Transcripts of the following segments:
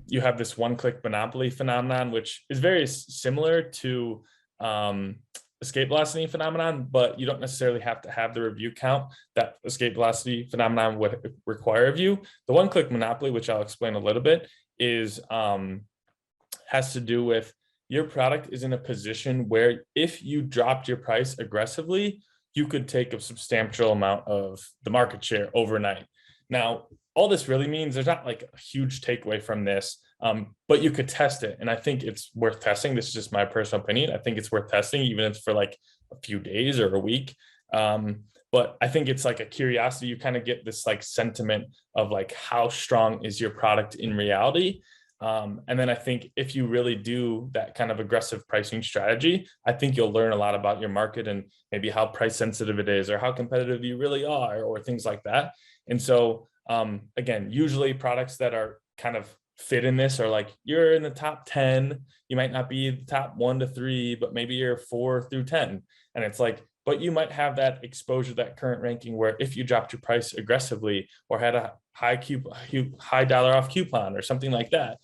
you have this one-click monopoly phenomenon, which is very similar to escape velocity phenomenon, but you don't necessarily have to have the review count that escape velocity phenomenon would require of you. The one-click monopoly, which I'll explain a little bit, is has to do with your product is in a position where if you dropped your price aggressively, you could take a substantial amount of the market share overnight. Now, all this really means there's not like a huge takeaway from this, but you could test it. And I think it's worth testing. This is just my personal opinion. I think it's worth testing, even if it's for like a few days or a week. But I think it's like a curiosity. You kind of get this like sentiment of like, how strong is your product in reality? And then I think if you really do that kind of aggressive pricing strategy, I think you'll learn a lot about your market and maybe how price sensitive it is or how competitive you really are or things like that. And so, again, usually products that are kind of fit in this are like, you're in the top 10, you might not be the top 1 to 3, but maybe you're 4 through 10. And it's like, but you might have that exposure, that current ranking where if you dropped your price aggressively or had a high dollar off coupon or something like that,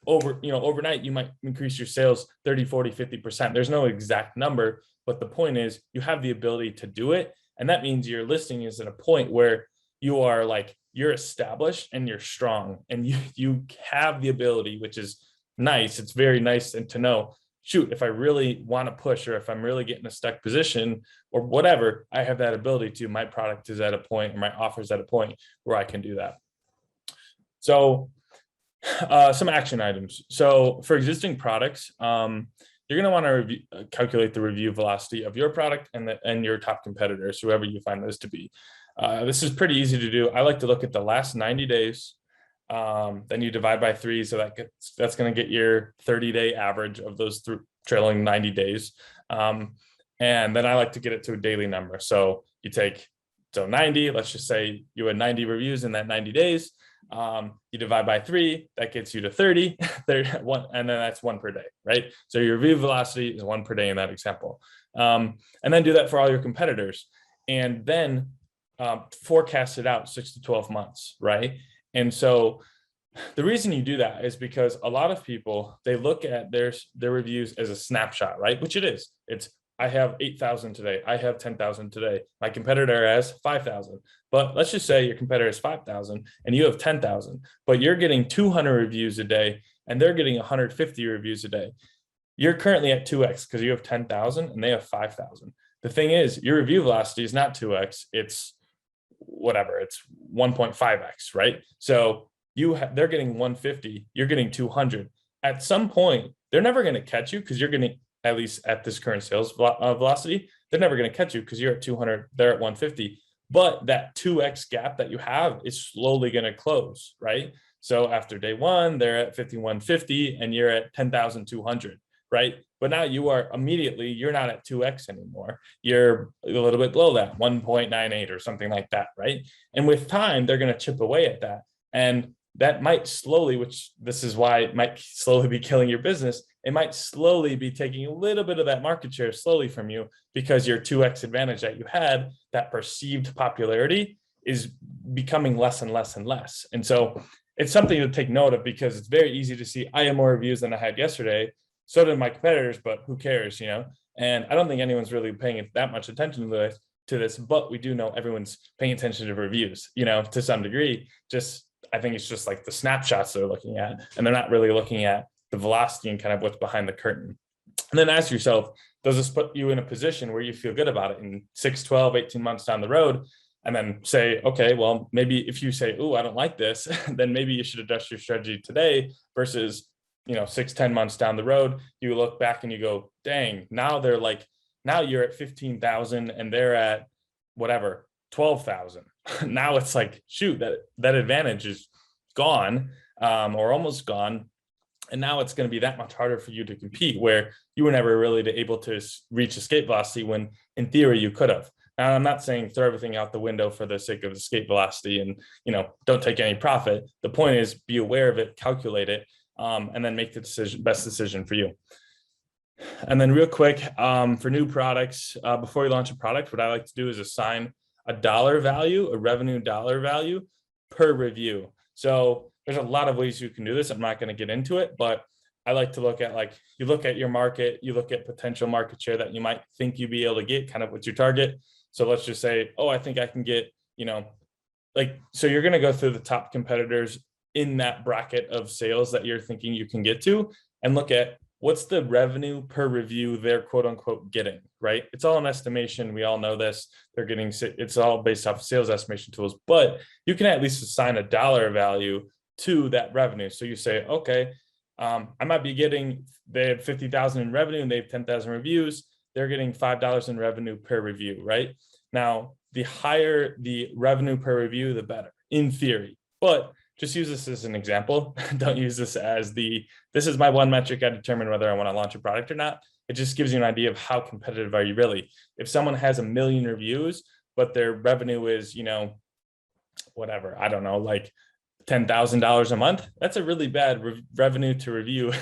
overnight, you might increase your sales 30, 40, 50%. There's no exact number, but the point is you have the ability to do it. And that means your listing is at a point where you are like, you're established and you're strong and you have the ability, which is nice. It's very nice and to know, shoot, if I really want to push or if I'm really getting a stuck position or whatever, I have that ability to. My product is at a point or my offer is at a point where I can do that. So some action items. So for existing products, you're going to want to calculate the review velocity of your product and your top competitors, whoever you find those to be. This is pretty easy to do. I like to look at the last 90 days. Then you divide by 3. So that's going to get your 30-day average of those trailing 90 days. And then I like to get it to a daily number. So you take 90, let's just say you had 90 reviews in that 90 days. You divide by 3, that gets you to 30, and then that's 1 per day, right? So your review velocity is 1 per day in that example. And then do that for all your competitors. And then forecast it out 6 to 12 months, right? And so the reason you do that is because a lot of people, they look at their reviews as a snapshot, right? Which it is. It's, I have 8,000 today. I have 10,000 today. My competitor has 5,000. But let's just say your competitor has 5,000 and you have 10,000, but you're getting 200 reviews a day and they're getting 150 reviews a day. You're currently at 2x because you have 10,000 and they have 5,000. The thing is, your review velocity is not 2x. It's whatever, it's 1.5x, right? So they're getting 150, you're getting 200. At some point, they're never going to catch you because you're going to, at least at this current sales velocity, they're never going to catch you because you're at 200, they're at 150. But that 2x gap that you have is slowly going to close, right? So after day 1, they're at 5,150 and you're at 10,200, right? But now you are immediately, you're not at 2x anymore. You're a little bit below that, 1.98 or something like that, right? And with time, they're going to chip away at that. And that might slowly, which this is why it might slowly be killing your business. It might slowly be taking a little bit of that market share slowly from you because your 2x advantage that you had, that perceived popularity, is becoming less and less and less. And so it's something to take note of because it's very easy to see, I have more reviews than I had yesterday. So did my competitors, but who cares, And I don't think anyone's really paying that much attention to this, but we do know everyone's paying attention to reviews, to some degree. I think it's just like the snapshots they're looking at, and they're not really looking at the velocity and kind of what's behind the curtain. And then ask yourself, does this put you in a position where you feel good about it in 6, 12, 18 months down the road? And then say, okay, well, maybe if you say, oh, I don't like this, then maybe you should adjust your strategy today versus 6, 10 months down the road, you look back and you go, dang, now you're at 15,000 and they're at whatever, 12,000. Now it's like, shoot, that advantage is gone or almost gone. And now it's going to be that much harder for you to compete where you were never really able to reach escape velocity when in theory you could have. Now, I'm not saying throw everything out the window for the sake of escape velocity and, don't take any profit. The point is be aware of it, calculate it, and then make the best decision for you. And then real quick, for new products, before you launch a product, what I like to do is assign a revenue dollar value per review. So there's a lot of ways you can do this. I'm not going to get into it, but I like to look at, like, you look at your market, you look at potential market share that you might think you'd be able to get, kind of what's your target. So let's just say, oh, I think I can get, like, so you're going to go through the top competitors in that bracket of sales that you're thinking you can get to, and look at what's the revenue per review they're quote unquote getting, right? It's all an estimation. We all know this. They're getting, it's all based off of sales estimation tools, but you can at least assign a dollar value to that revenue. So you say, okay, I might be getting, they have 50,000 in revenue and they have 10,000 reviews. They're getting $5 in revenue per review, right? Now, the higher the revenue per review, the better, in theory. But just use this as an example. Don't use this as this is my one metric I determine whether I want to launch a product or not. It just gives you an idea of how competitive are you really. If someone has 1 million reviews, but their revenue is, whatever, I don't know, like $10,000 a month, that's a really bad revenue to review